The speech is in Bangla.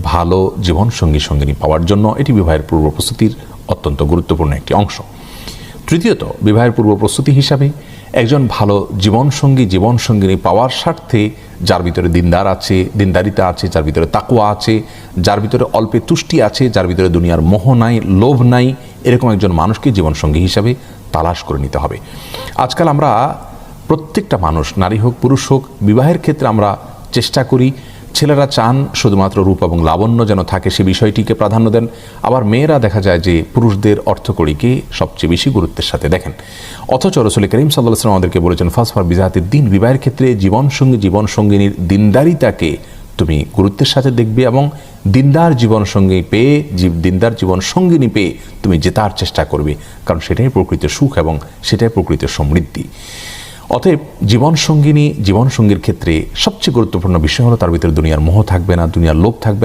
ভালো জীবনসঙ্গী সঙ্গিনী পাওয়ার জন্য এটি বিবাহের পূর্ব প্রস্তুতির অত্যন্ত গুরুত্বপূর্ণ একটি অংশ। তৃতীয়ত, বিবাহের পূর্ব প্রস্তুতি হিসাবে একজন ভালো জীবনসঙ্গিনী পাওয়ার স্বার্থে যার ভিতরে দিনদারিতা আছে, যার ভিতরে তাকওয়া আছে, যার ভিতরে অল্পে তুষ্টি আছে, যার ভিতরে দুনিয়ার মোহ নাই, লোভ নাই, এরকম একজন মানুষকে জীবনসঙ্গী হিসাবে তালাশ করে নিতে হবে। আজকাল আমরা প্রত্যেকটা মানুষ, নারী হোক পুরুষ হোক, বিবাহের ক্ষেত্রে আমরা চেষ্টা করি, ছেলেরা চান শুধুমাত্র রূপ এবং লাবণ্য যেন থাকে, সে বিষয়টিকে প্রাধান্য দেন। আবার মেয়েরা দেখা যায় যে পুরুষদের অর্থকড়িকে সবচেয়ে বেশি গুরুত্বের সাথে দেখেন। অথচ রাসূল করিম সাল্লাল্লাহু আলাইহি ওয়াসাল্লাম আমাদেরকে বলেছেন, ফাসফার বিজাতিদ দ্বীন, বিবাহের ক্ষেত্রে জীবনসঙ্গিনীর দিনদারিতাকে তুমি গুরুত্বের সাথে দেখবে এবং দিনদার জীবনসঙ্গিনী পেয়ে তুমি জেতার চেষ্টা করবে, কারণ সেটাই প্রকৃত সুখ এবং সেটাই প্রকৃত সমৃদ্ধি। অতএব জীবনসঙ্গীর ক্ষেত্রে সবচেয়ে গুরুত্বপূর্ণ বিষয় হলো তার ভিতরে দুনিয়ার মোহ থাকবে না, দুনিয়ার লোভ থাকবে না।